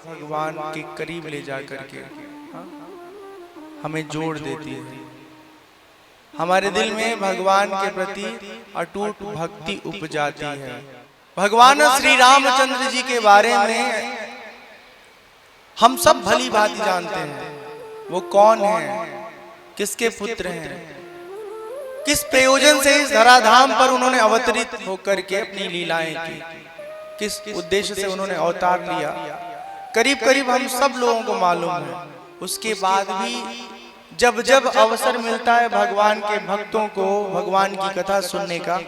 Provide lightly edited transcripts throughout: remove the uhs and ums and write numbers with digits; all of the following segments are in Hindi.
भगवान के करीब ले जा करके हमें जोड़ देती है। हमारे दिल में भगवान के प्रति अटूट भक्ति उपजाती है। भगवान श्री रामचंद्र जी के बारे में हम सब भली भांति जानते हैं। वो कौन है, किसके पुत्र हैं, किस प्रयोजन से इस धराधाम पर उन्होंने अवतरित होकर के अपनी लीलाएं की, किस उद्देश्य से उन्होंने अवतार लिया, करीब करीब हम सब लोगों को मालूम है। उसके बाद भी जब जब अवसर मिलता है भगवान के भक्तों को भगवान की कथा सुनने का,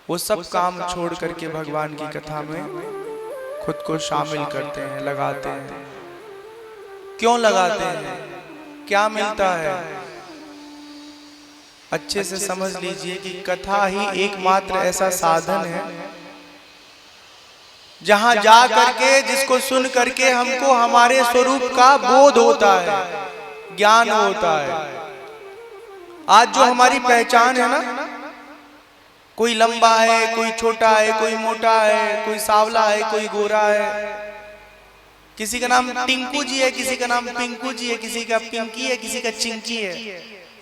वो सब काम छोड़ करके भगवान की कथा में खुद को शामिल करते हैं, लगाते हैं। क्यों लगाते हैं, क्या मिलता है? अच्छे से समझ लीजिए कि कथा ही एकमात्र ऐसा साधन है जहां जा करके, जिसको सुन करके हमको हमारे स्वरूप का बोध होता है, ज्ञान होता है। आज जो हमारी पहचान है ना, कोई लंबा है, कोई छोटा है, कोई मोटा है, कोई सांवला है, कोई गोरा है, किसी का नाम टिंकू जी है, किसी का नाम पिंकू जी है, किसी का पिंकी है, किसी का चिंकी है।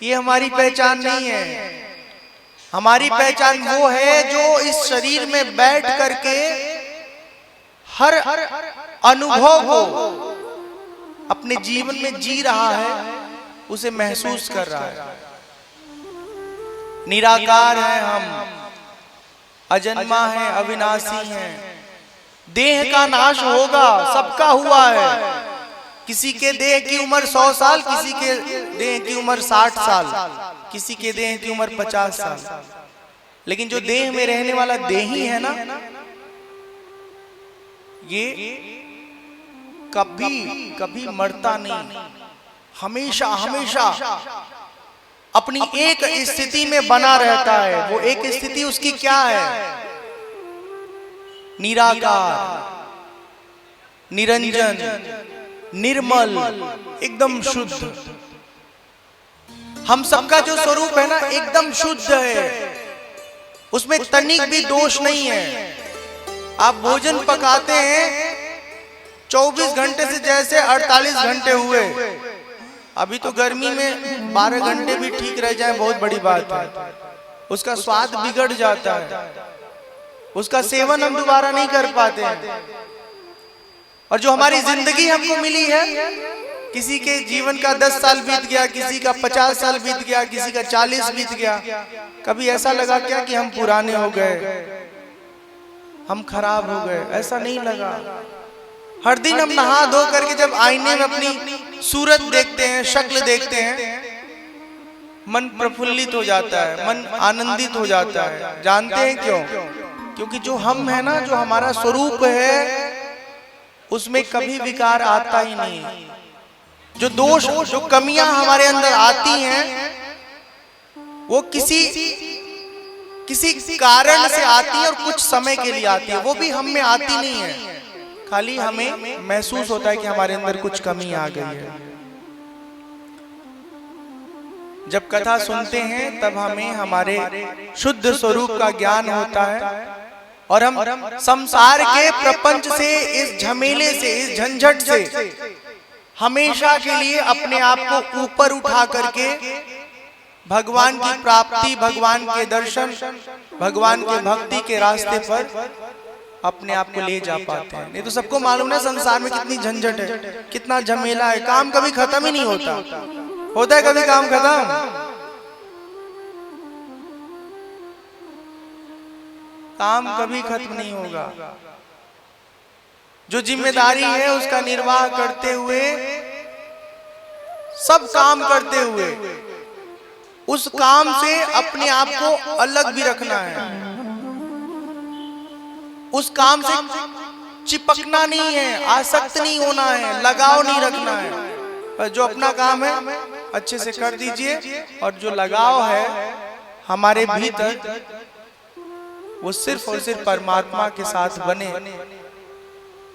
ये हमारी पहचान नहीं है। हमारी पहचान वो है जो इस शरीर में बैठ करके हर अनुभव को अपने जीवन में जी रहा है, उसे महसूस कर रहा है। निराकार है हम, अजन्मा है, अविनाशी है। देह का नाश होगा, सबका हुआ है। किसी के देह की उम्र 100 साल, किसी के देह की उम्र 60 साल, किसी के देह की उम्र 50 साल। लेकिन जो देह में रहने वाला देही है ना, ये कभी कभी मरता नहीं, हमेशा हमेशा अपनी एक स्थिति में बना रहता है। वो एक स्थिति उसकी क्या है? निराकार, निरंजन, निर्मल, एकदम शुद्ध। हम सबका जो स्वरूप है ना, एकदम शुद्ध है, उसमें तनिक भी दोष नहीं है। आप भोजन पकाते हैं 24 घंटे से जैसे 48 घंटे हुए। अभी तो गर्मी में 12 घंटे भी ठीक रह जाए बहुत बड़ी बात है। उसका स्वाद बिगड़ जाता है, उसका सेवन हम दोबारा नहीं कर पाते हैं। और जो हमारी जिंदगी हमको मिली है, किसी के जीवन का 10 साल बीत गया, किसी का 50 साल बीत गया, किसी का 40 बीत गया। कभी ऐसा लगा क्या कि हम पुराने हो गए, हम खराब हो गए? ऐसा नहीं लगा। हर दिन हम नहा धो करके जब आईने में अपनी सूरत देखते हैं, शक्ल देखते हैं, मन प्रफुल्लित हो जाता है, मन आनंदित हो जाता है। जानते हैं क्यों? क्योंकि जो हम है ना, जो हमारा स्वरूप है, उसमें कभी विकार आता ही नहीं। जो दोष, जो कमियां हमारे अंदर आती हैं, वो किसी कारण से आती है और कुछ समय के लिए आती है। वो भी हम में आती नहीं है, खाली हमें महसूस होता है कि हमारे अंदर कुछ कमी आ गई है। जब कथा सुनते हैं तब हमें हमारे शुद्ध स्वरूप का ज्ञान होता है और हम संसार के प्रपंच से, इस झमेले से, इस झंझट से हमेशा के लिए अपने आप को ऊपर उठा करके भगवान की प्राप्ति, भगवान के दर्शन, भगवान के भक्ति के रास्ते पर अपने आप को ले जा पाते हैं। नहीं तो सबको मालूम है संसार में कितनी झंझट है, कितना झमेला है। काम कभी खत्म ही नहीं होता। होता है कभी काम खत्म? काम कभी खत्म नहीं होगा। जो जिम्मेदारी है उसका निर्वाह करते हुए, सब काम करते हुए, उस काम से अपने आप को अलग भी रखना है। उस काम से चिपकना नहीं है, आसक्त नहीं होना है, लगाव नहीं रखना है। पर जो अपना काम है अच्छे से कर दीजिए, और जो लगाव है हमारे भीतर, वो सिर्फ और सिर्फ परमात्मा के साथ बने।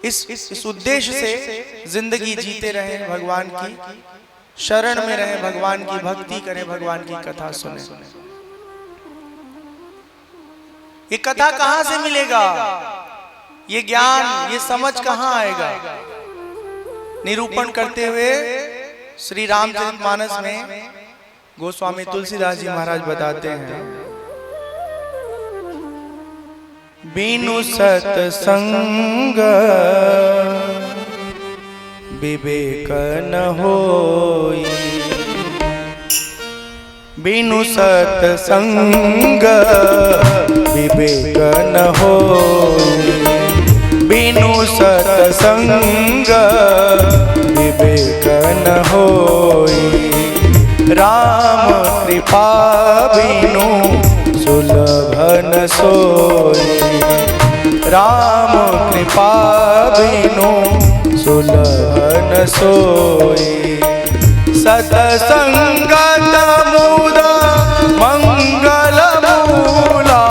इस उद्देश्य से जिंदगी जीते रहे, भगवान की शरण में रहे, भगवान की भक्ति करें, भगवान की कथा सुने। ये कथा कहां से मिलेगा? ये ज्ञान, ये समझ कहाँ आएगा? निरूपण करते हुए श्री रामचरितमानस में गोस्वामी तुलसीदास जी महाराज बताते हैं, बिनु सत्संग विवेक न होई, बिनु सत्संग विवेक न होई, बिनु सत्संग विवेक न होई, राम कृपा बिनु सुलभ न सोई, राम कृपा बिनु सुलभ न सोई, सतसंगत मुदा मंगल मूला,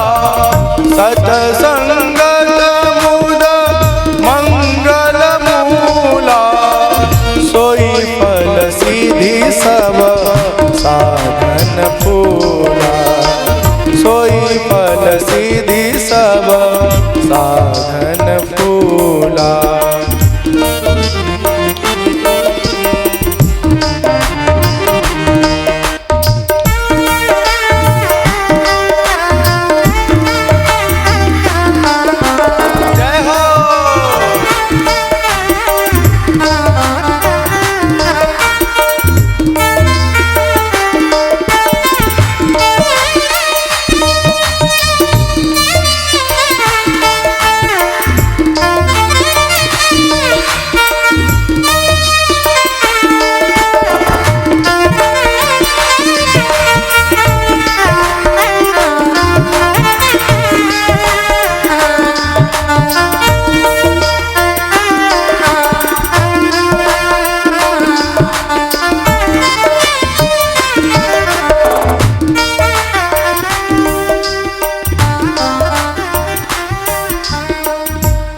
सतसंगत मुदा मंगल मूला, सोई फल सिद्धि सब साधन फूला, सोई फल सिद्धि सब साधन फूला।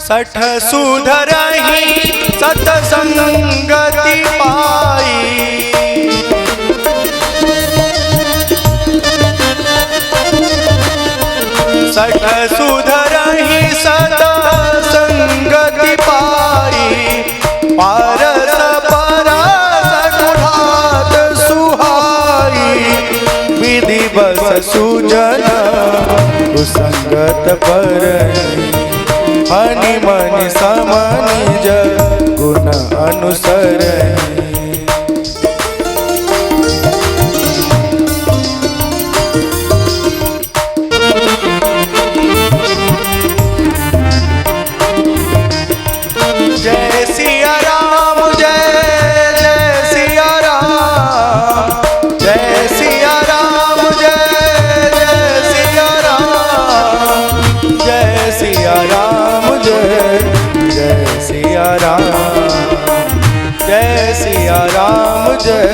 सठ सुधरहि सतसंगति पाई, सठ सुधरहि सतसंगति पाई, पारस परास गुणात सुहाई, विधि बस सुजन कुसंगत परई, हनि मनि सम निज गुण अनुसरहि, जय सिया राम जय जय सिया राम, जय सिया राम जय जय सिया राम, जय सिया राम जय जय सिया राम, जय सिया राम जय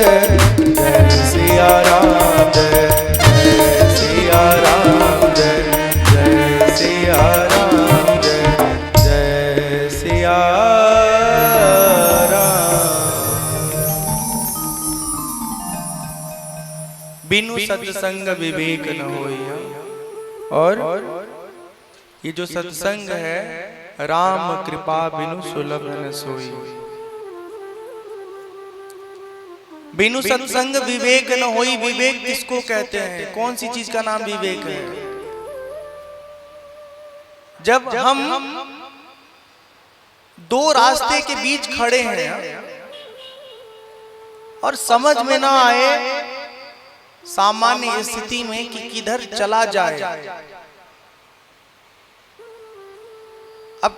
जय सिया राम, जय सिया राम जय जय सिया राम, जय सिया राम। बिनु सत्संग विवेक न होई, और ये जो सत्संग है, राम कृपा बिनु सुलभ न सोई, बिनु सत्संग विवेक न होई। विवेक किसको कहते हैं? कौन सी चीज का नाम विवेक है? जब हम दो रास्ते के बीच खड़े हैं और समझ में ना आए सामान्य स्थिति में कि किधर चला जाए। अब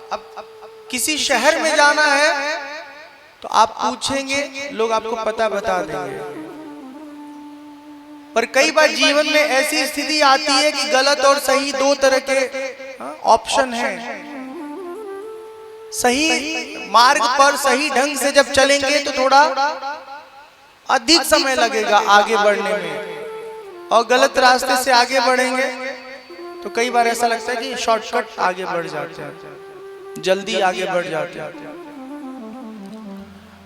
किसी शहर में जाना है तो आप पूछेंगे, लोग आपको पता बता देंगे। पर कई बार जीवन में ऐसी स्थिति आती है कि गलत और सही दो तरह के ऑप्शन हैं। सही मार्ग पर सही ढंग से जब चलेंगे तो थोड़ा अधिक समय लगेगा आगे बढ़ने में, और गलत रास्ते से आगे बढ़ेंगे तो कई बार ऐसा लगता है कि शॉर्टकट आगे बढ़ जाते हैं, जल्दी आगे बढ़ जाते हैं।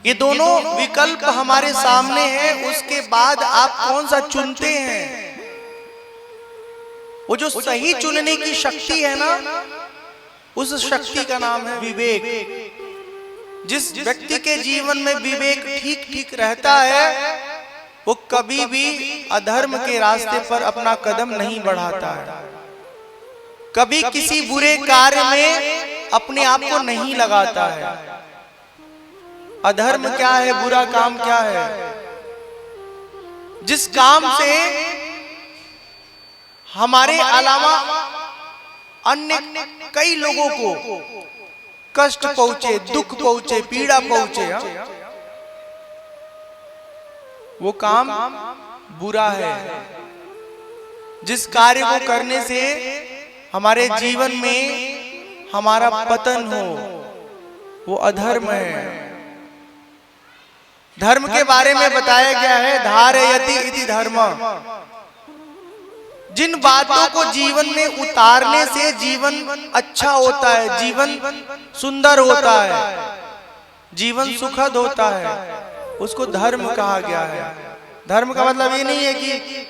ये दोनों विकल्प हमारे सामने हैं, उसके बाद आप कौन सा चुनते हैं? वो जो सही चुनने की शक्ति है ना, उस शक्ति का नाम है विवेक। जिस व्यक्ति के जीवन में विवेक ठीक ठीक रहता है वो कभी भी अधर्म के रास्ते पर अपना कदम नहीं बढ़ाता है, कभी किसी बुरे कार्य में अपने आप को नहीं लगाता है। अधर्म क्या है, बुरा काम क्या है? जिस काम से हमारे अलावा अन्य कई लोगों को कष्ट पहुंचे, दुख पहुंचे, पीड़ा पहुंचे, वो काम बुरा है। जिस कार्य को करने से हमारे जीवन में हमारा पतन हो वो अधर्म है। धर्म के बारे में बताया गया है, धारयति इति धर्म। जिन बातों को जीवन में उतारने से जीवन अच्छा होता है, जीवन सुंदर होता है, जीवन सुखद होता है, उसको धर्म कहा गया है। धर्म का मतलब ये नहीं है कि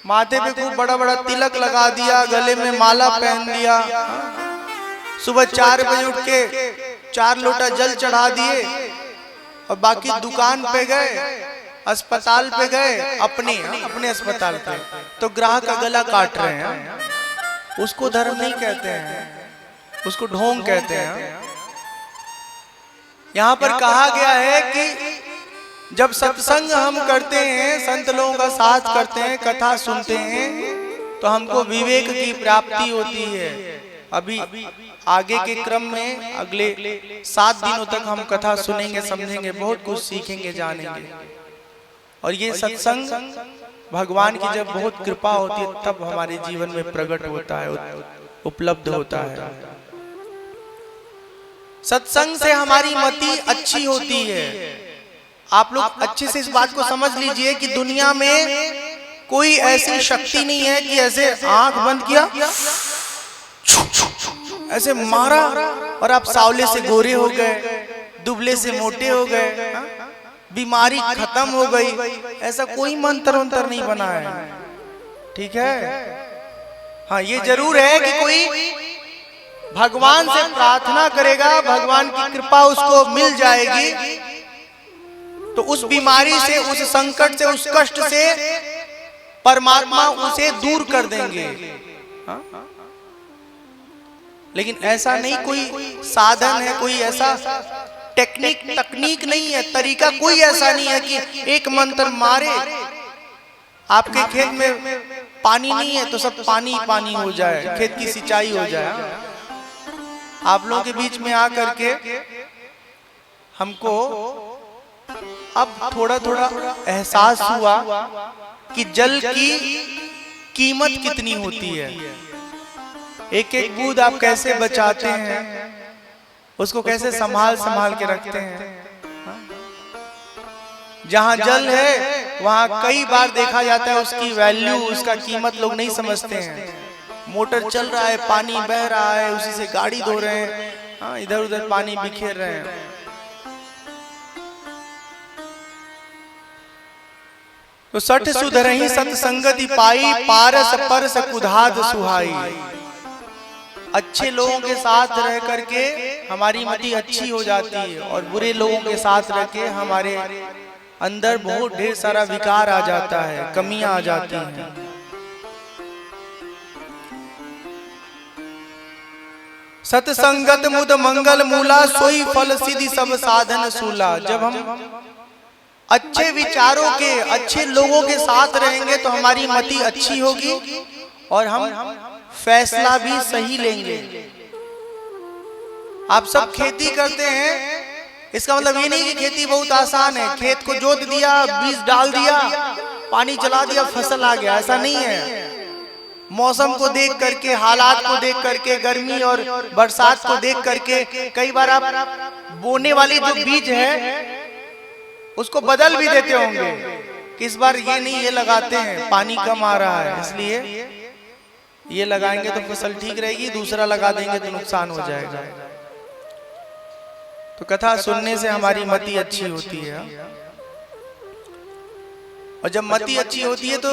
माथे पे खूब बड़ा बड़ा तिलक लगा दिया, गले में माला पहन दिया, सुबह 4 बजे उठ के 4 लोटा जल चढ़ा दिए और बाकी दुकान पे गए, अस्पताल पे गए, अपने अस्पताल पे तो ग्राहक का गला काट रहे हैं। उसको धर्म नहीं कहते हैं, उसको ढोंग कहते हैं। यहाँ पर कहा गया है कि जब सत्संग हम करते हैं, संत लोगों का साथ करते हैं, कथा सुनते हैं, तो हमको विवेक की प्राप्ति होती है। अभी आगे के क्रम में अगले 7 दिनों तक हम कथा सुनेंगे, समझेंगे, बहुत कुछ सीखेंगे, जानेंगे। और ये सत्संग भगवान की जब बहुत कृपा होती है तब हमारे जीवन में प्रकट होता है, उपलब्ध होता है। सत्संग से हमारी मति अच्छी होती है। आप लोग अच्छे से इस बात को समझ लीजिए कि दुनिया में कोई ऐसी शक्ति नहीं है कि ऐसे आंख बंद किया, ऐसे मारा और आप सावले से गोरे हो गए, दुबले से मोटे हो गए, बीमारी खत्म हो गई। ऐसा कोई मंत्र वंत्र नहीं बना है, ठीक है। हाँ, ये जरूर है कि कोई भगवान से प्रार्थना करेगा, भगवान की कृपा उसको मिल जाएगी, तो उस बीमारी से, उस संकट से, उस कष्ट से परमात्मा उसे दूर कर देंगे। हाँ? लेकिन ऐसा नहीं, कोई साधन है, कोई ऐसा तकनीक नहीं है, तरीका कोई ऐसा नहीं है कि एक मंत्र मारे, आपके खेत में पानी नहीं है तो सब पानी पानी हो जाए, खेत की सिंचाई हो जाए। आप लोगों के बीच में आकर के हमको अब थोड़ा थोड़ा एहसास हुआ कि जल की कीमत कितनी होती है। एक एक बूंद आप कैसे बचाते हैं, उसको कैसे संभाल के रखते हैं। जहां जल है वहां कई बार देखा जाता है उसकी वैल्यू, उसका कीमत लोग नहीं समझते हैं। मोटर चल रहा है, पानी बह रहा है, उसी से गाड़ी धो रहे हैं, इधर उधर पानी बिखेर रहे हैं। तो सठ सुधरही सत्संगति पाई, पारस परस कुधाद सुहाई। अच्छे लोगों के साथ रह करके हमारी मति अच्छी हो जाती है, और बुरे लोगों के साथ रह के हमारे अंदर बहुत ढेर सारा विकार आ जाता है, कमियां आ जाती हैं। सत्संगत मुद मंगल मूला, सोई फल सिद्धि सब साधन सूला। जब हम अच्छे विचारों के, अच्छे लोगों के साथ रहेंगे तो हमारी मति अच्छी होगी और हम फैसला भी सही लेंगे। आप सब खेती करते हैं, इसका मतलब ये नहीं कि खेती बहुत आसान है। खेत को जोत दिया, बीज डाल दिया, पानी चला दिया, फसल आ गया, ऐसा नहीं है। मौसम को देख करके, हालात को देख करके, गर्मी और बरसात को देख करके कई बार आप बोने वाली जो बीज है उसको बदल भी देते होंगे कि इस बार ये नहीं, ये लगाते हैं, पानी कम आ रहा है इसलिए ये लगाएंगे तो फसल ठीक रहेगी, दूसरा लगा देंगे तो नुकसान हो जाएगा। तो कथा सुनने से हमारी मति अच्छी होती है, और जब मति अच्छी होती है तो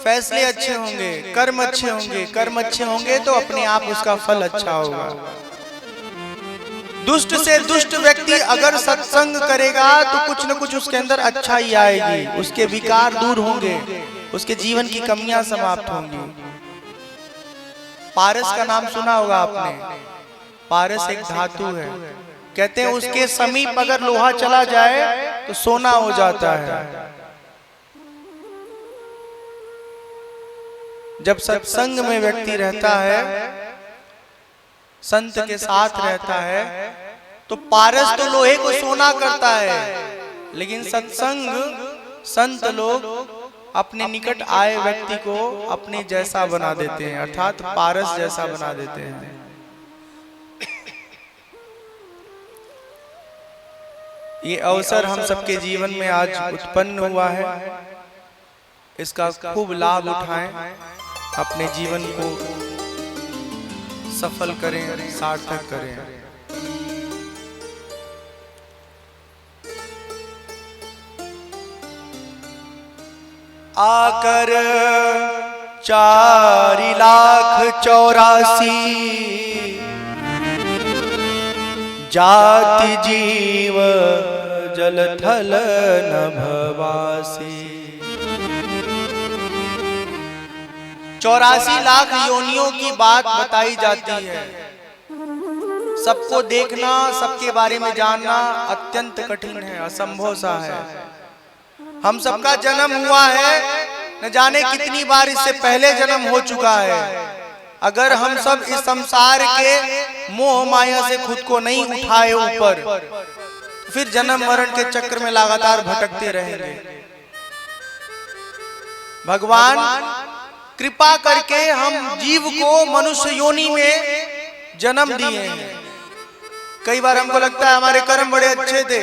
फैसले अच्छे होंगे, कर्म अच्छे होंगे, कर्म अच्छे होंगे तो अपने आप उसका फल अच्छा होगा। दुष्ट से दुष्ट व्यक्ति अगर सत्संग करेगा तो कुछ न कुछ उसके अंदर अच्छा ही आएगी, उसके विकार दूर होंगे, उसके जीवन की कमियां समाप्त होंगी। पारस का नाम सुना होगा आपने। पारस एक धातु है, कहते हैं उसके समीप अगर लोहा चला जाए तो सोना हो जाता है। जब सत्संग में व्यक्ति रहता है, संत के साथ रहता है, तो पारस तो लोहे को सोना करता है, लेकिन सत्संग संत लोग अपने निकट आए व्यक्ति को अपने जैसा बना देते हैं, अर्थात पारस जैसा बना देते हैं। ये अवसर हम सबके जीवन में आज उत्पन्न हुआ है, इसका खूब लाभ उठाएं, अपने जीवन को सफल करें, सार्थक करें। आकर 4,84,000 जाति जीव जल थल नभवासी। 84 लाख योनियों की बात बताई जाती है। सबको देखना, सबके बारे में जानना अत्यंत कठिन है, असंभव सा है। हम सबका जन्म हुआ है, न जाने कितनी बार इससे पहले जन्म हो चुका है। अगर हम सब इस संसार के मोह माया से खुद को नहीं उठाए ऊपर, फिर जन्म मरण के चक्र में लगातार भटकते रहेंगे। भगवान कृपा करके हम जीव को मनुष्य योनि में जन्म दिए हैं। कई बार हमको लगता है हमारे कर्म बड़े अच्छे थे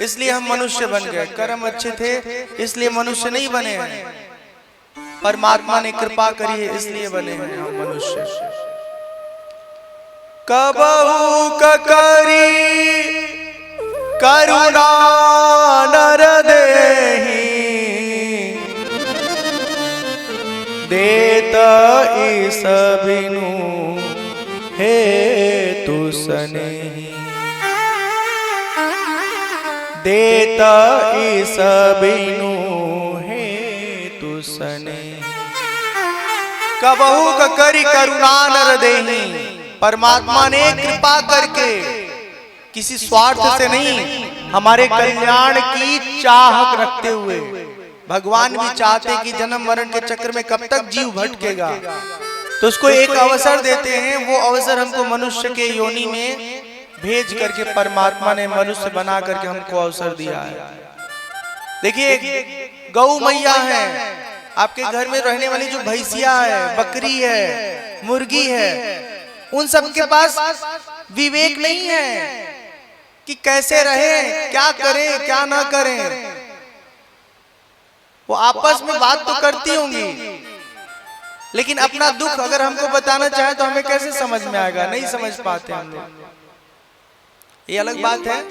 इसलिए हम मनुष्य बन गए, कर्म अच्छे थे इसलिए मनुष्य नहीं बने हैं। परमात्मा ने कृपा करी है इसलिए बने हैं हम मनुष्य। कबहू करी करुणा नर देहि देत इस बिनु हे तु सनेहि, देत इस बिनु हे तु सनेहि। कबहू करी करुणा नर देहि, परमात्मा ने कृपा करके किसी स्वार्थ से नहीं, हमारे कल्याण की चाहत रखते हुए, भगवान भी चाहते कि जन्म मरण के चक्र में कब तक जीव भटकेगा, तो उसको एक अवसर देते हैं। वो अवसर हमको मनुष्य के योनि में भेज करके परमात्मा ने मनुष्य बना करके हमको अवसर दिया है। देखिए गौ मैया है, आपके घर में रहने वाली जो भैंसिया है, बकरी है, मुर्गी है, उन सब के पास विवेक नहीं है कि कैसे रहे, क्या करें क्या ना करें। वो आपस में बात तो करती होंगी, लेकिन अपना दुख अगर हमको बताना चाहे तो हमें कैसे समझ में आएगा, नहीं समझ पाते हम लोग। ये अलग बात है,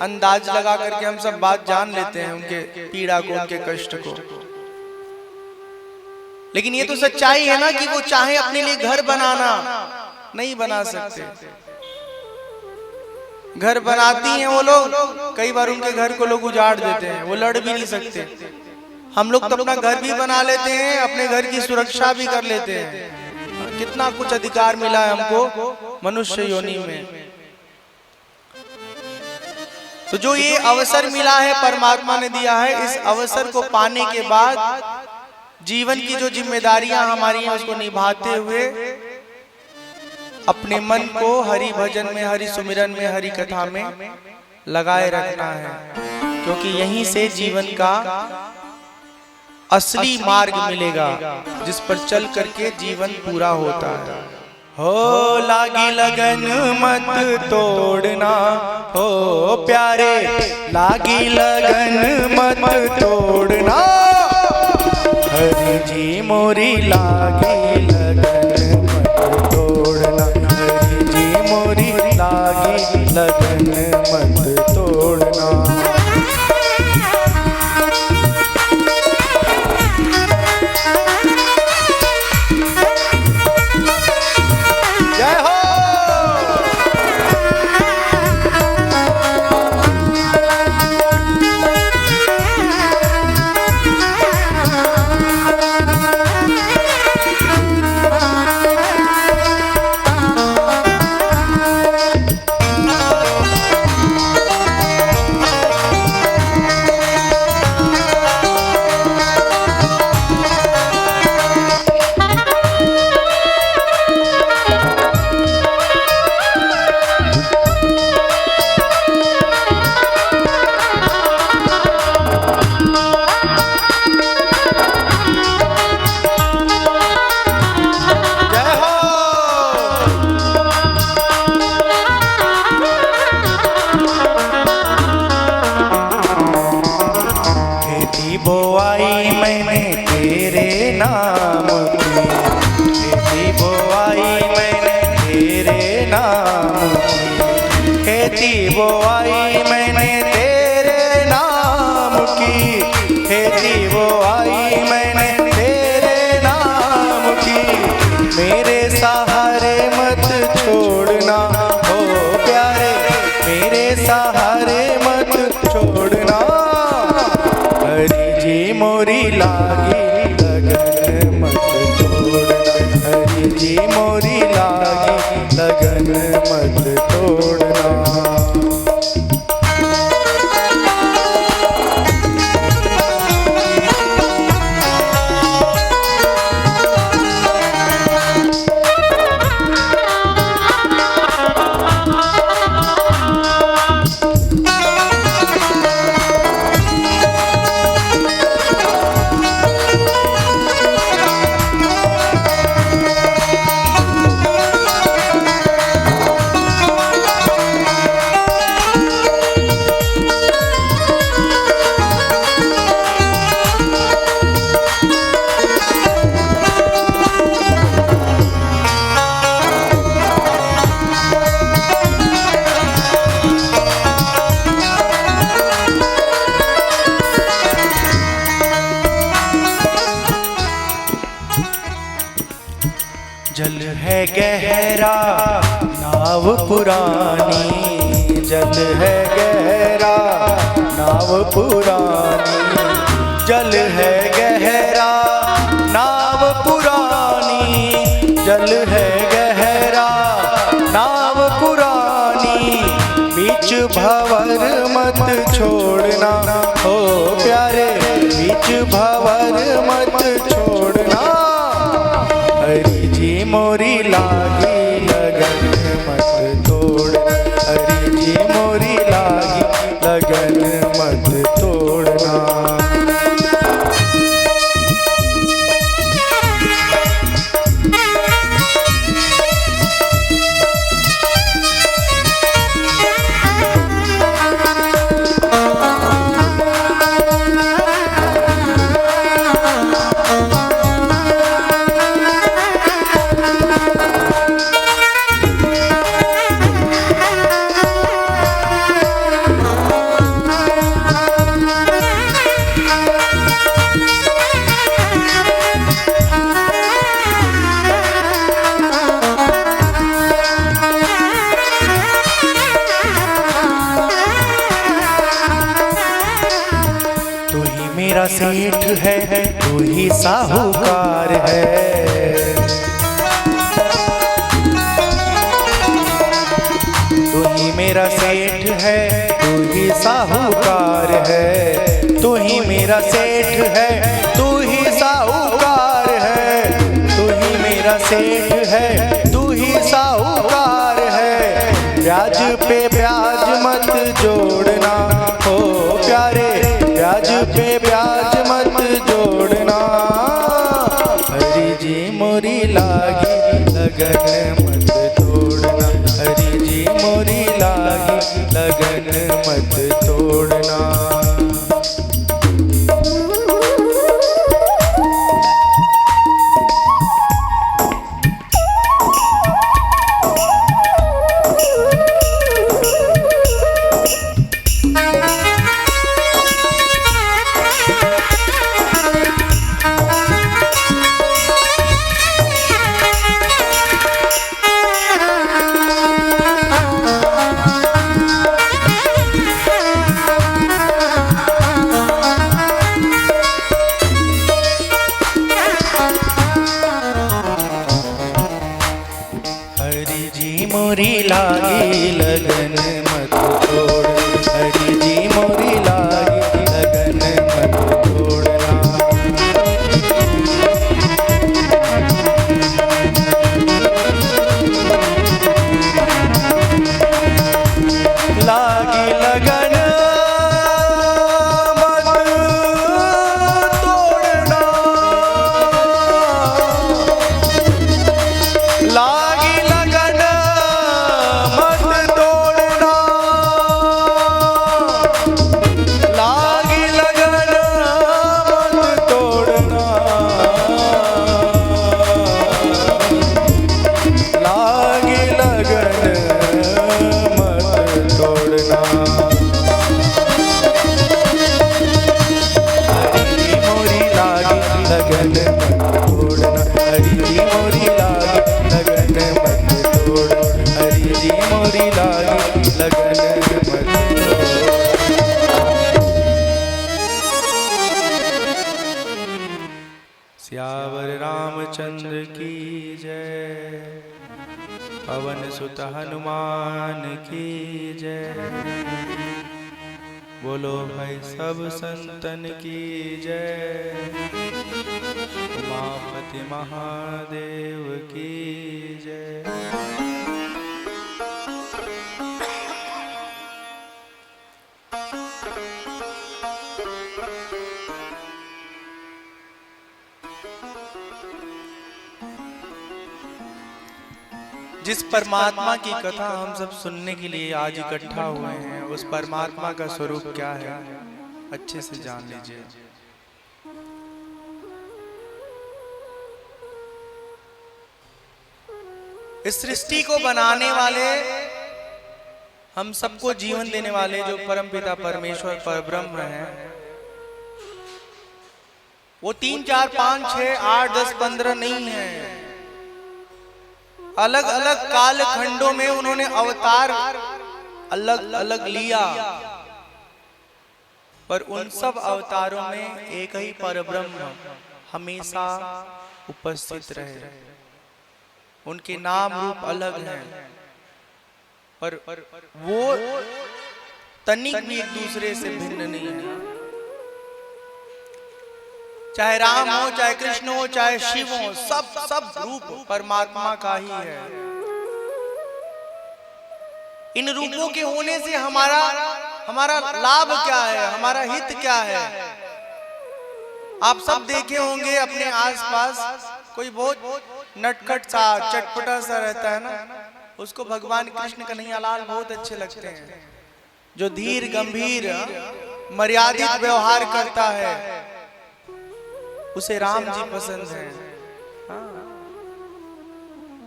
अंदाज लगा करके हम सब बात जान लेते हैं, उनके पीड़ा को, उनके कष्ट को। लेकिन ये तो सच्चाई है ना कि वो चाहे अपने लिए घर बनाना, नहीं बना सकते। घर बनाती हैं वो लोग, कई बार उनके घर को लोग उजाड़ देते हैं, वो लड़ भी नहीं सकते। हम लोग तो अपना घर भी बना लेते हैं, अपने घर की सुरक्षा भी कर लेते हैं। कितना कुछ अधिकार मिला है हमको मनुष्य योनि में। तो जो ये अवसर मिला है परमात्मा ने दिया है, इस अवसर को पाने के बाद जीवन की जो जिम्मेदारियां हमारी हैं उसको निभाते हुए अपने मन को हरि भजन में, हरि सुमिरन में, हरि कथा में लगाए रखना है, क्योंकि यहीं से जीवन का असली मार्ग मिलेगा जिस पर चल करके जीवन पूरा होता है। हो लागी लगन मत तोड़ना हो प्यारे, लागी लगन मत तोड़ना, हरि जी मोरी लागी लगन मत तोड़ना, हरि जी मोरी लागी लगन मत तोड़ना। जय हो। बोआई मैंने तेरे नाम की, खेती बोआई मैंने तेरे नाम की, खेती बोआई मैंने तेरे नाम की, खेती बोआई मैंने तेरे नाम की। मेरे सहारे मत छोड़ना हो प्यारे, मेरे सहारे मत छोड़ना। हरि जी मोरी लागी लगन मत छोड़ना, हरि जी मोरी लागी लगन मत छोड़ना। जल है गहरा नाव पुरानी, जल है गहरा नाव पुरानी, जल है गहरा नाव पुरानी, जल है गहरा नाव पुरानी। बीच भंवर मत छोड़ना हो प्यारे, बीच भंवर मत छोड़ना। हरि जी मोरी लागी लगन मत तोड़ना, हरि जी मोरी लागी लगन मत तोड़ना। मेरा सेठ है तू ही साहूकार है, तू ही मेरा सेठ है तू ही साहूकार है, तू ही मेरा सेठ है तू ही साहूकार है, तू ही मेरा सेठ है तू ही साहूकार है। ब्याज पे ब्याज मत जोड़ना हो प्यारे, ब्याज पे ब्याज मत जोड़ना। हरि जी मोरी लागी लगन मत तोड़ना, हरि जी मोरी लागी लगन मत तोड़ना। रामचंद्र की जय, पवन सुत हनुमान की जय, बोलो भाई सब संतन की जय, उमापति महादेव की जय। जिस परमात्मा की कथा हम सब सुनने के लिए आज इकट्ठा हुए हैं, उस परमात्मा का स्वरूप क्या है अच्छे से जान लीजिए। इस सृष्टि को बनाने वाले, हम सबको जीवन देने वाले जो परमपिता परमेश्वर परब्रह्म हैं, वो 3 4 5 6 8 10 15 नहीं है। अलग अलग काल खंडों में उन्होंने अवतार अलग अलग लिया, पर उन सब अवतारों में एक ही परब्रह्म हमेशा उपस्थित रहे। उनके नाम रूप अलग हैं, पर वो तनिक भी एक दूसरे से भिन्न नहीं है। चाहे राम हो, चाहे कृष्ण हो, चाहे शिव हो, सब रूप परमात्मा का ही है। इन रूपों के होने से हमारा लाभ क्या है, हमारा हित क्या है? आप सब देखे होंगे अपने आसपास कोई बहुत नटखट सा चटपटा सा रहता है ना, उसको भगवान कृष्ण कन्हैया लाल बहुत अच्छे लगते हैं। जो धीर गंभीर मर्यादित व्यवहार करता है, उसे राम जी पसंद है।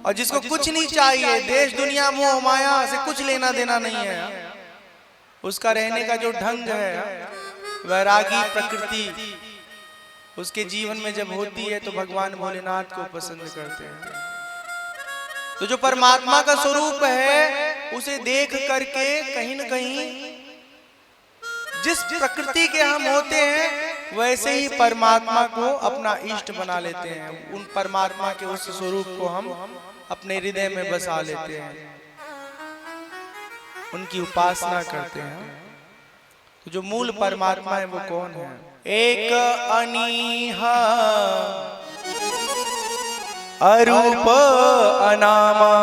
और जिसको कुछ नहीं चाहिए, देश दुनिया मोह माया से कुछ लेना देना नहीं है, उसका रहने का जो ढंग है, वैरागी प्रकृति उसके जीवन में जब होती है, तो भगवान भोलेनाथ को पसंद करते हैं। तो जो परमात्मा का स्वरूप है, उसे देख करके कहीं न कहीं जिस प्रकृति के हम होते हैं, वैसे ही परमात्मा को अपना इष्ट बना लेते हैं। उन परमात्मा के उस स्वरूप को हम अपने हृदय में बसा लेते हैं, उनकी उपासना करते हैं। तो जो मूल परमात्मा है वो कौन है? एक अनीहा अरूप अनामा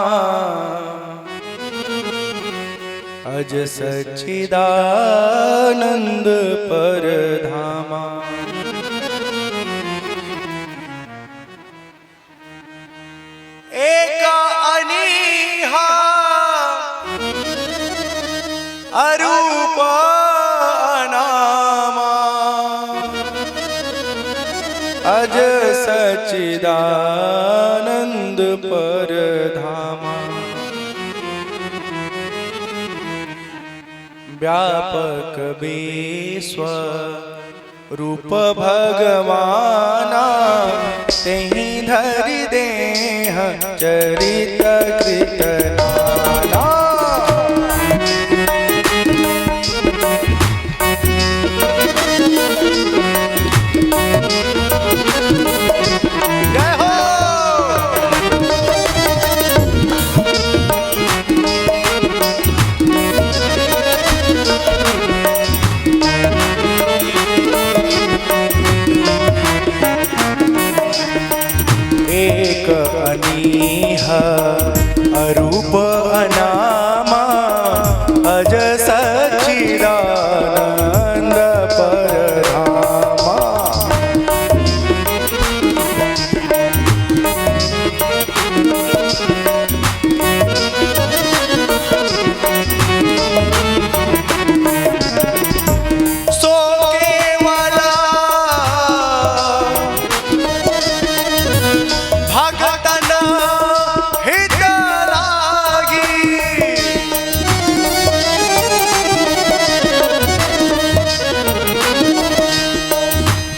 अज सच्चिदानंद परधामा। एक अनीहा अरूप अनामा अज सच्चिदानंद परधामा। व्यापक विश्व रूप भगवाना, तेहि धरि देह चरित कृत नाना। जय हो। एक अनीह अरूप अनामा अज सच्चिदानंद परधामा। सो केवला भगतन हित लागी,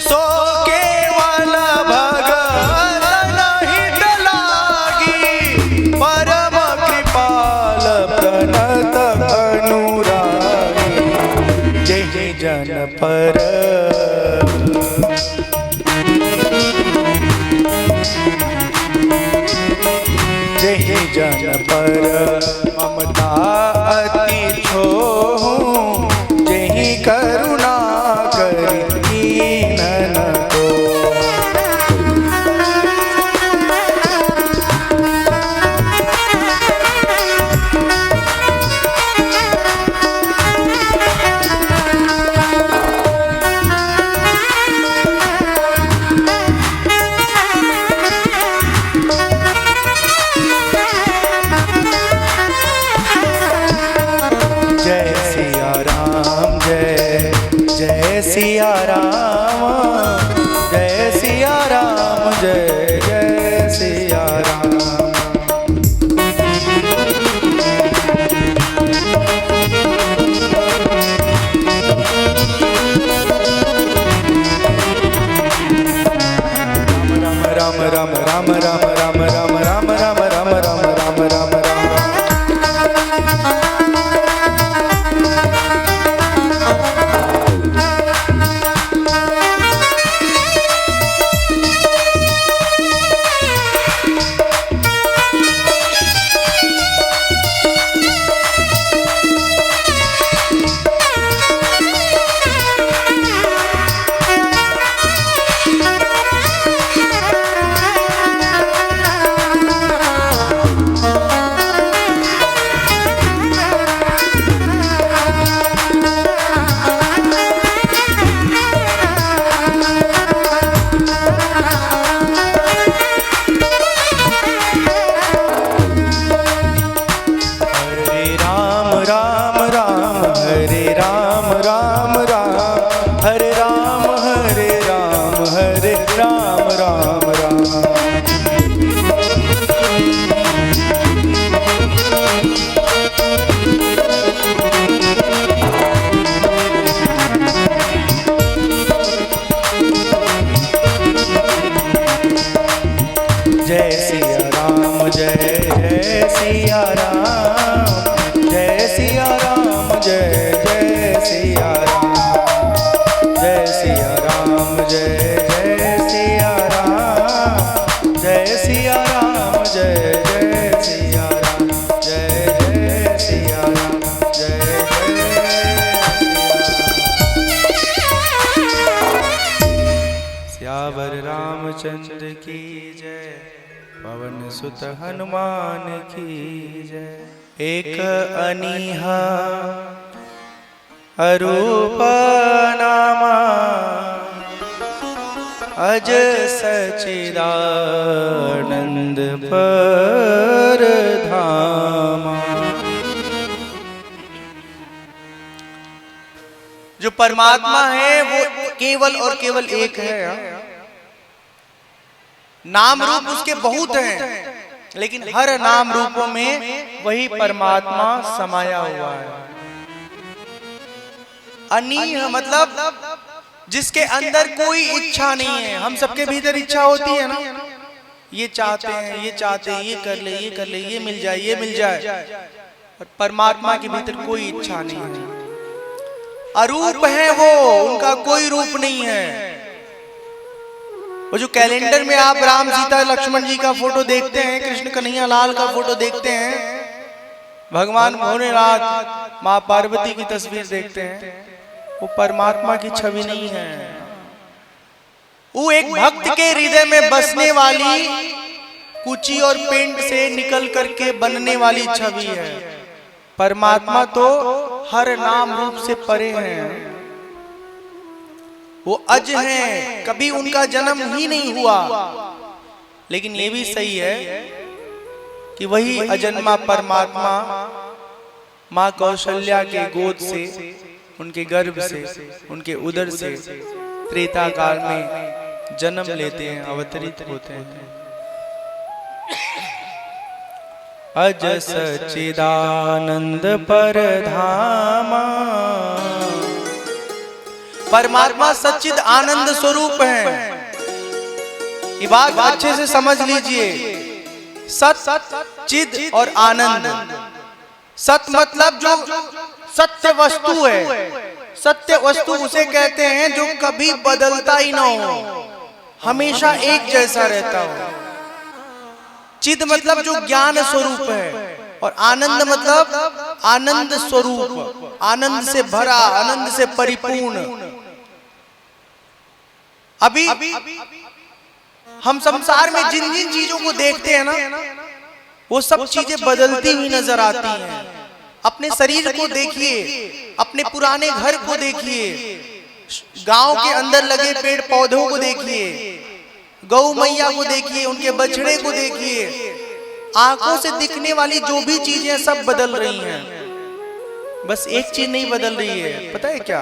सो केवल भगतन हित लागी, परम कृपाल प्रणत अनुरागी, जय जन पर जन पर ममता अति छोहूं, जेहि करुणा करि कीन्हन को। सिया राम, जय सिया राम, जय जय सिया राम। राम राम राम राम राम राम राम राम राम राम राम राम राम। जय सिया राम, जय जय सिया राम, जय सिया राम, जय जय सिया राम, जय सिया राम, जय जय सिया राम, जय सिया राम, जय जय सिया राम, जय जय सिया राम, जय जय। सियावर रामचंद्र की जय, पवन सुत हनुमान की जय। एक अनीहा अरूप नामा, अज सच्चिदानंद पर धामा। जो परमात्मा है वो केवल और केवल एक है। नाम रूप उसके बहुत हैं, लेकिन हर नाम रूपों में वही परमात्मा समाया हुआ है। अनीह मतलब जिसके अंदर कोई इच्छा नहीं है। हम सबके भीतर इच्छा होती है ना, ये चाहते हैं, ये चाहते हैं, ये कर ले, ये कर ले, ये मिल जाए, ये मिल जाए। और परमात्मा के भीतर कोई इच्छा नहीं है। अरूप है वो, उनका कोई रूप नहीं है। वो जो कैलेंडर में आप राम सीता लक्ष्मण जी का फोटो देखते हैं, कृष्ण कन्हैया लाल का फोटो देखते हैं, भगवान भोलेनाथ माँ पार्वती की तस्वीर देखते हैं, वो परमात्मा की छवि नहीं है। वो एक भक्त के हृदय में बसने वाली कुची और पेंट से निकल करके बनने वाली छवि है। परमात्मा तो हर नाम रूप से परे हैं। वो अज हैं, कभी उनका जन्म ही नहीं हुआ। लेकिन ये भी सही है कि वही अजन्मा परमात्मा माँ कौशल्या के गोद से, उनके गर्भ से, उनके उदर से त्रेता काल में जन्म लेते हैं, अवतरित होते हैं। अज सच्चिदानंद पर धामा। परमात्मा सच्चिद आनंद स्वरूप है। ये बात अच्छे से समझ लीजिए। सत, चिद और आनंद। सत मतलब जो सत्य वस्तु है। सत्य वस्तु उसे कहते हैं जो कभी बदलता ही ना हो, हमेशा एक जैसा रहता हो। चिद मतलब जो ज्ञान स्वरूप है, और आनंद मतलब आनंद स्वरूप, आनंद से भरा, आनंद से परिपूर्ण। अभी हम संसार में जिन जिन चीजों को देखते हैं ना, वो सब चीजें बदलती हुई नजर आती हैं। अपने शरीर को देखिए, अपने पुराने घर को देखिए, गांव के अंदर लगे पेड़ पौधों को देखिए, गौ मैया को देखिए, उनके बछड़े को देखिए, आंखों से दिखने वाली जो भी चीजें सब बदल रही हैं। बस एक चीज नहीं बदल रही है, पता है क्या?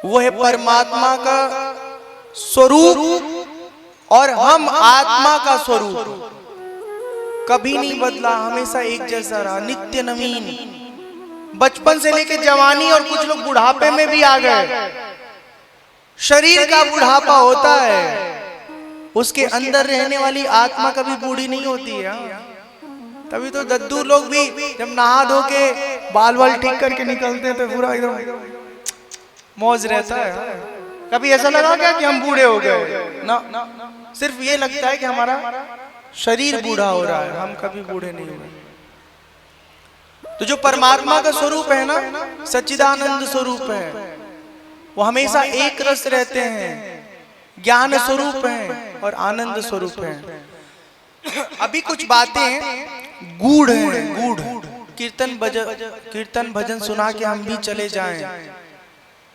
वो है परमात्मा का स्वरूप, और हम आत्मा का स्वरूप। कभी नहीं बदला, हमेशा एक जैसा रहा, नित्य नवीन। बचपन से लेकर जवानी, और कुछ लोग बुढ़ापे में भी आ गए। शरीर का बुढ़ापा होता है, उसके अंदर रहने वाली आत्मा कभी बूढ़ी नहीं होती है। तभी तो दद्दू लोग भी जब नहा धो के बाल वाल ठीक करके निकलते हैं तो पूरा एकदम मौज रहता है। कभी ऐसा लगा क्या कि हम बूढ़े हो गए? ना, सिर्फ ये लगता है कि हमारा शरीर बूढ़ा हो रहा है, हम कभी बूढ़े नहीं हुए। तो जो परमात्मा का स्वरूप है ना, सच्चिदानंद स्वरूप है, वो हमेशा एक रस रहते हैं, ज्ञान स्वरूप है और आनंद स्वरूप है। अभी कुछ बातें गूढ़ हैं, गूढ़। कीर्तन भजन सुना के हम भी चले जाएं,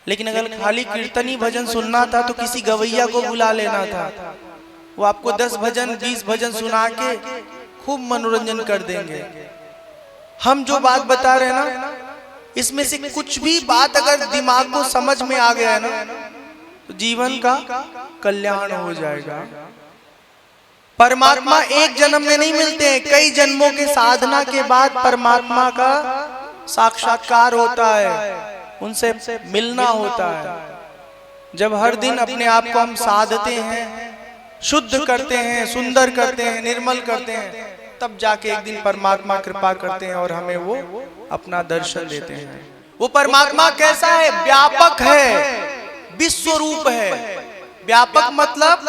लेकिन अगर खाली कीर्तन ही भजन सुनना था तो किसी गवैया को बुला लेना था। वो आपको 10 भजन 20 भजन सुना के खूब मनोरंजन कर देंगे। हम जो बात बता रहे हैं ना, इसमें से कुछ भी बात अगर दिमाग को समझ में आ गया है ना, तो जीवन का कल्याण हो जाएगा। परमात्मा एक जन्म में नहीं मिलते हैं, कई जन्मों के साधना के बाद परमात्मा का साक्षात्कार होता है, उनसे मिलना होता है। जब हर दिन अपने आप को हम साधते हैं, शुद्ध करते हैं, सुंदर करते हैं, निर्मल करते हैं, तब जाके एक दिन परमात्मा कृपा करते हैं और हमें वो अपना दर्शन देते हैं। वो परमात्मा कैसा है? व्यापक है, विश्व रूप है। व्यापक मतलब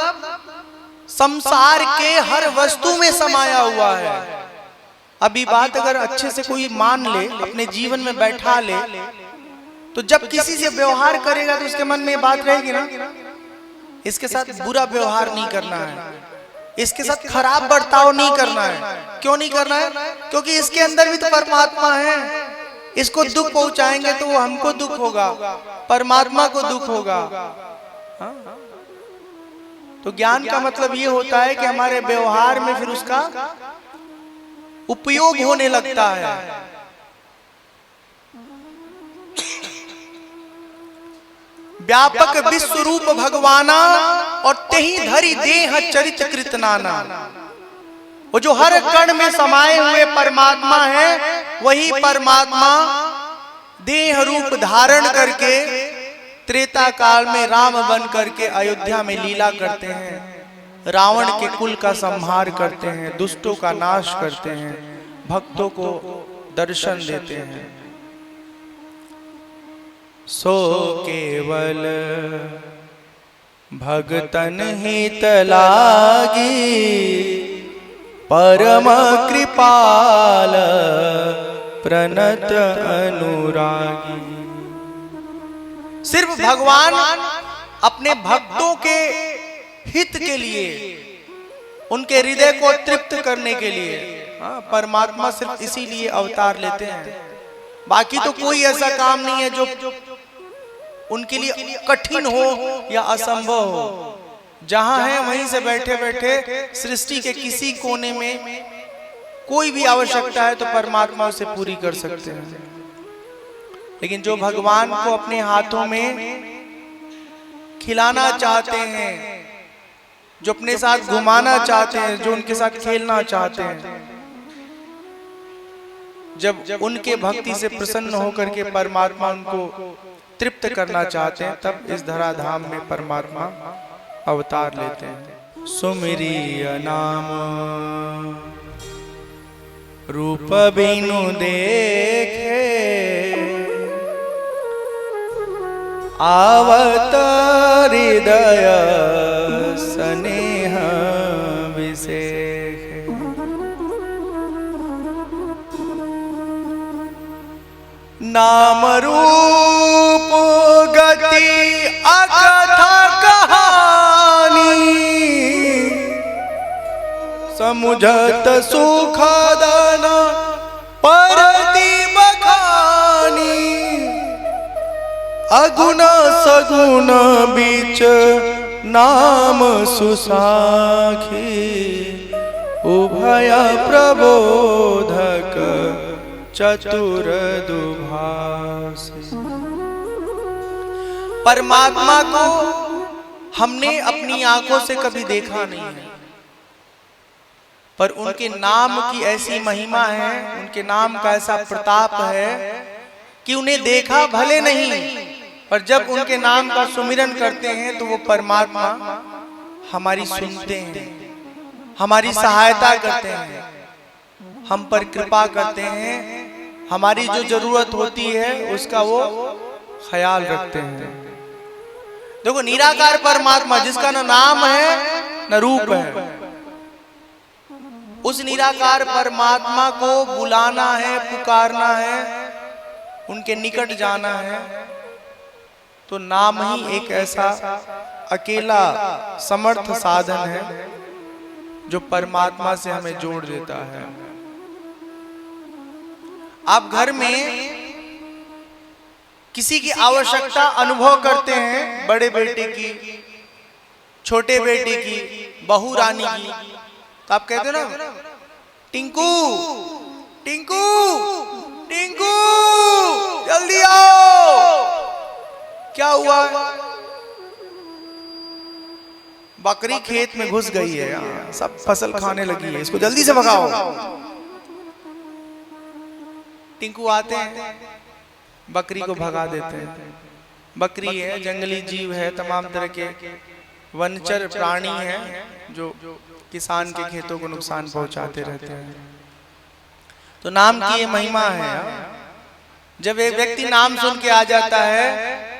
संसार के हर वस्तु में समाया हुआ है। अभी बात अगर अच्छे से कोई मान ले, अपने जीवन में बैठा ले, तो जब किसी से व्यवहार करेगा तो उसके मन में बात रहेगी ना, इसके साथ बुरा व्यवहार नहीं करना है, इसके साथ खराब बर्ताव नहीं करना है। क्यों नहीं करना है? क्योंकि इसके अंदर भी तो परमात्मा है। इसको दुख पहुंचाएंगे तो वो हमको दुख होगा, परमात्मा को दुख होगा। तो ज्ञान का मतलब ये होता है कि हमारे व्यवहार में फिर उसका उपयोग होने लगता है। व्यापक विश्व रूप भगवाना, और तेहि धरि देह चरित कृत नाना। वो जो हर कण में समाये हुए परमात्मा है, वही परमात्मा देह रूप धारण करके त्रेता काल में राम बन करके अयोध्या में लीला करते हैं, रावण के कुल का संहार करते हैं, दुष्टों का नाश करते हैं, भक्तों को दर्शन देते हैं। सो केवल भगतन हित लागी, परम कृपाल प्रणत अनुरागी। सिर्फ भगवान अपने भक्तों के हित के लिए, उनके हृदय को तृप्त करने के लिए, परमात्मा सिर्फ इसीलिए अवतार लेते हैं। बाकी तो कोई ऐसा काम नहीं है जो उनके लिए कठिन हो या असंभव हो। जहां है वहीं से बैठे बैठे सृष्टि के किसी कोने में कोई भी आवश्यकता है तो परमात्मा उसे पूरी कर सकते हैं। लेकिन जो भगवान को अपने हाथों में खिलाना चाहते हैं, जो अपने साथ घुमाना चाहते हैं, जो उनके साथ खेलना चाहते हैं, जब उनके भक्ति से प्रसन्न होकर के परमात्मा उनको तृप्त करना चाहते हैं, तब इस धराधाम में परमात्मा अवतार लेते हैं। सुमिरिय नाम रूप बिनु देखे, आवत हृदय स्नेह विषेख। नाम रूप गति अकथा कहानी, समुझत सुखदन परति बखानी, अगुण सगुण बीच नाम सुसाखी, उभय प्रबोधक चतुर दुभाषी। परमात्मा को हमने अपनी आंखों से कभी देखा नहीं है, पर उनके नाम की ऐसी महिमा है, उनके नाम का ऐसा प्रताप है कि उन्हें देखा भले नहीं, पर जब उनके नाम का सुमिरन करते हैं तो वो परमात्मा हमारी सुनते हैं, हमारी सहायता करते हैं, हम पर कृपा करते हैं, हमारी जो जरूरत होती है उसका वो ख्याल रखते हैं। देखो, निराकार परमात्मा जिसका न नाम है न रूप है, उस निराकार परमात्मा को बुलाना है, पुकारना है, उनके निकट जाना है, तो नाम ही एक ऐसा अकेला समर्थ साधन है जो परमात्मा से हमें जोड़ देता है। आप घर में किसी की आवश्यकता अनुभव करते हैं, बड़े बेटे की, छोटे बेटे की, बहू रानी की, तो आप कहते हो ना, टिंकू टिंकू टिंकू जल्दी आओ। क्या हुआ? बकरी खेत में घुस गई है, सब फसल खाने लगी है, इसको जल्दी से भगाओ। टिंकू आते हैं, बकरी को भगा देते हैं। बकरी है, जंगली जीव है, तमाम तरह के वनचर प्राणी है जो किसान के खेतों को नुकसान पहुंचाते रहते हैं। तो नाम की ये महिमा है। जब एक व्यक्ति नाम सुन के आ जाता है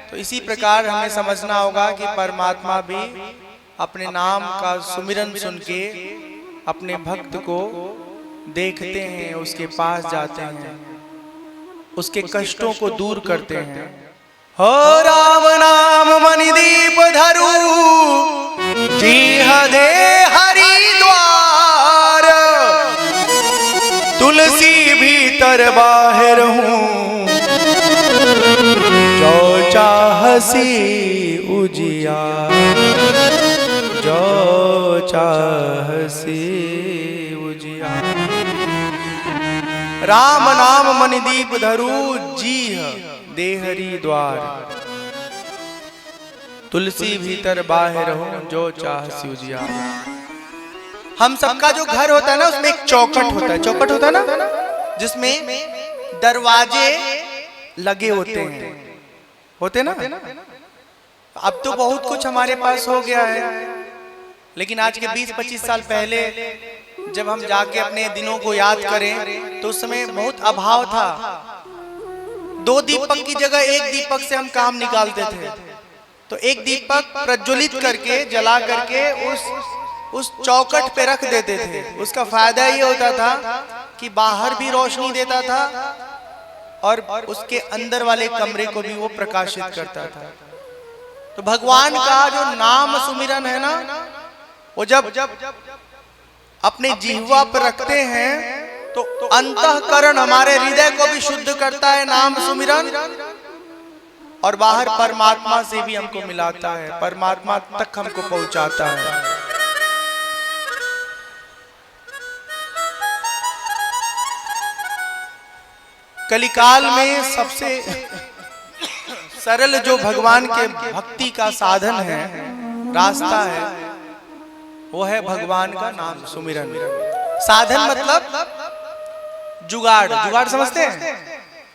तो इसी प्रकार हमें समझना होगा कि परमात्मा भी अपने नाम का सुमिरन सुन के अपने भक्त को देखते हैं, उसके पास जाते हैं, उसके कष्टों को दूर करते हैं। हो राम नाम मणिदीप धरू, जी दे हरिद्वार, तुलसी भीतर बाहर हूँ, जो चाहसी उजियार, जो चाहसी उजियार। राम नाम मणिदीप धरू, जी दे हरिद्वार, तुलसी भीतर बाहर हो, जो चाहसी उजियार। हम सबका जो घर होता है ना, उसमें एक चौखट होता है, चौखट होता है ना, जिसमें दरवाजे लगे होते ना। अब तो बहुत कुछ हमारे पास हो गया है, लेकिन आज के 20-25 साल पहले जब हम जाके अपने दिनों को याद करें तो उस समय बहुत अभाव था। 2 दीपक की जगह 1 दीपक से हम काम निकालते थे। तो एक दीपक प्रज्वलित करके, जला करके उस चौखट पे रख देते थे। उसका फायदा ये होता था कि बाहर भी रोशनी देता था और उसके अंदर वाले कमरे को भी वो प्रकाशित करता था। तो भगवान का जो नाम सुमिरन है ना, वो जब अपने जिह्वा पर रखते हैं तो अंतःकरण, हमारे हृदय को भी शुद्ध करता है नाम सुमिरन, और बाहर परमात्मा से भी हमको मिलाता है, परमात्मा तक हमको पहुंचाता है। कलिकाल में सबसे सरल जो भगवान के भक्ति का साधन है, रास्ता है, वो है भगवान का नाम सुमिरन। साधन मतलब जुगाड़। जुगाड़ समझते हैं?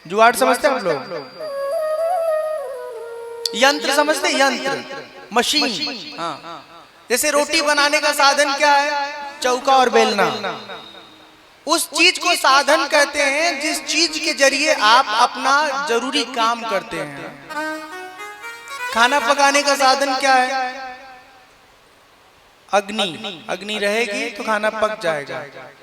जुगाड़ समझते हैं हम लोग? यंत्र समझते हैं? यंत्र, मशीन। हाँ, जैसे रोटी बनाने का साधन क्या है? चौका और बेलना। उस चीज को साधन कहते हैं जिस चीज के जरिए आप अपना जरूरी काम करते हैं। खाना पकाने का साधन क्या है? अग्नि, अग्नि रहेगी तो खाना पक जाएगा।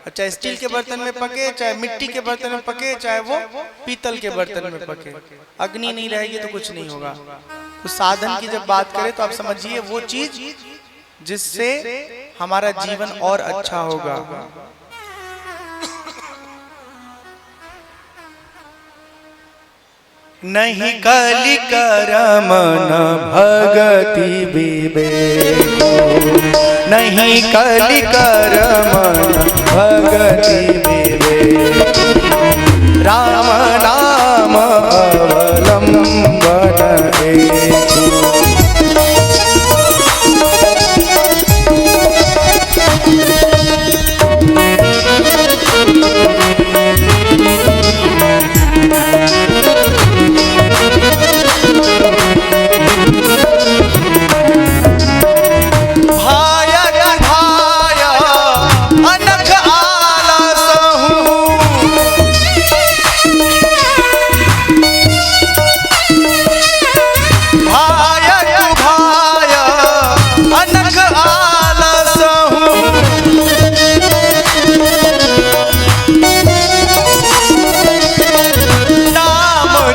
चाहे स्टील के बर्तन में पके, चाहे मिट्टी के बर्तन में पके, चाहे वो पीतल के बर्तन में पके, अग्नि नहीं रहेगी तो कुछ नहीं होगा। तो साधन की जब बात करें तो आप समझिए वो चीज जिससे हमारा जीवन और अच्छा होगा। नहीं कलि करम न भगति विवेको, नहीं कलि करम न भगति विवेको, राम नाम अवलंबन एको।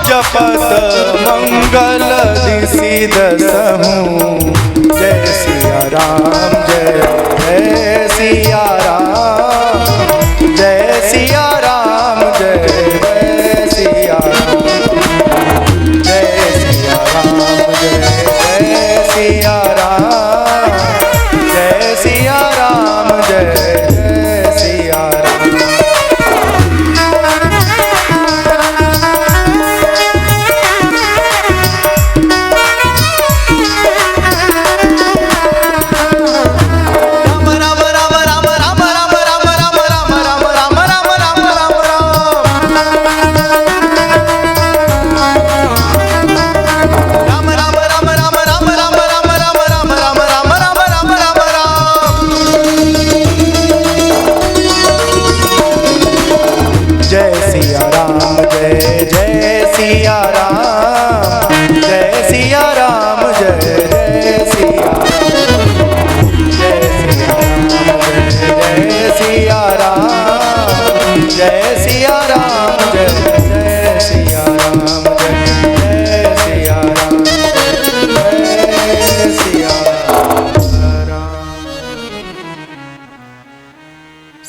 जपत मंगल दिसि दसहूं, जय सिया राम जय जय सिया राम, जय सिया राम जय जय सिया राम, जय सिया राम जय जय सिया राम, जय सिया राम जय जय सिया राम।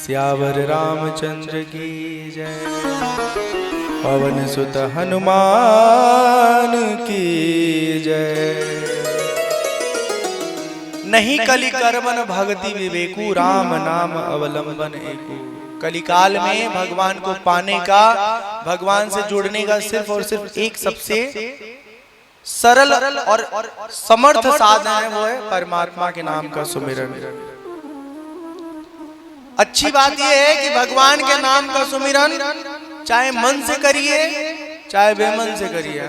सियावर रामचंद्र की जय, पवन सुत हनुमान की जय। नहीं कलि करमन भगति विवेकु, राम नाम अवलंबन एकु। कलिकाल में भगवान को पाने का, भगवान से जुड़ने का सिर्फ और सिर्फ एक सबसे सरल और समर्थ साधन है, वो है परमात्मा के नाम का सुमिरन। अच्छी बात यह है कि भगवान के नाम का सुमिरन चाहे मन से करिए चाहे बेमन से करिए,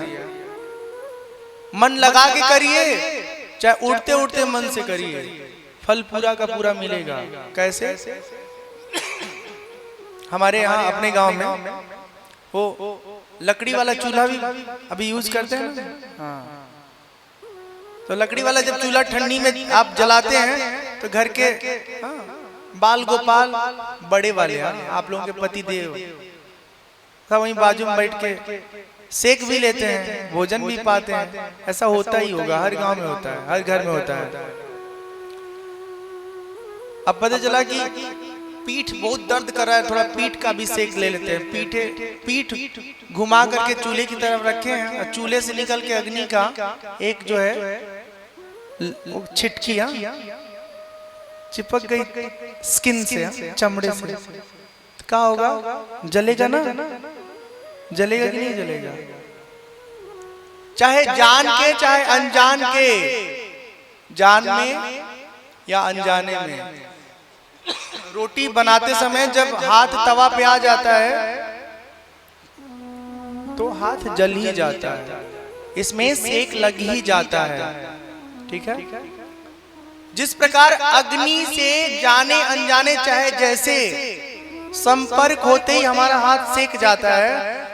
मन लगा के करिए चाहे उड़ते उड़ते मन से करिए, फल पूरा का पूरा मिलेगा। कैसे? हमारे यहाँ अपने गांव में वो लकड़ी वाला चूल्हा भी अभी यूज करते हैं ना। हाँ, तो लकड़ी वाला जब चूल्हा ठंडी में आप जलाते हैं तो घर के बाल गोपाल बड़े वाले, आप लोगों के पति देव सब वहीं बाजू में बैठ के सेक भी लेते हैं, भोजन भी पाते हैं। ऐसा होता ही होगा, हर गांव में होता है, हर घर में होता है। अब पता चला कि पीठ बहुत दर्द कर रहा है, थोड़ा पीठ का भी सेक ले लेते हैं। पीठ घुमा करके चूल्हे की तरफ रखे हैं और चूल्हे से निकल के अग्नि का एक जो है छिटकी चिपक गई स्किन से, चमड़े से, क्या होगा? जलेगा ना? जलेगा कि नहीं जलेगा? चाहे जान के चाहे अनजान के, जान में या अनजाने में, रोटी बनाते समय जब हाथ तवा पे आ जाता है तो हाथ जल ही जाता है, इसमें सेक लग ही जाता है। ठीक है? जिस प्रकार अग्नि से जाने अनजाने चाहे जैसे संपर्क होते ही हमारा हाथ सेक जाता है,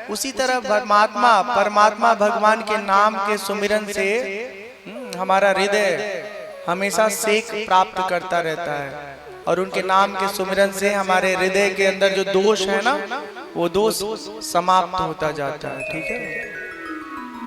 उसी तरह परमात्मा भगवान के नाम के सुमिरन से हमारा हृदय, हमेशा सेक प्राप्त करता रहता है और उनके नाम के सुमिरन से हमारे हृदय के अंदर जो दोष है ना, वो दोष समाप्त होता जाता है। ठीक है।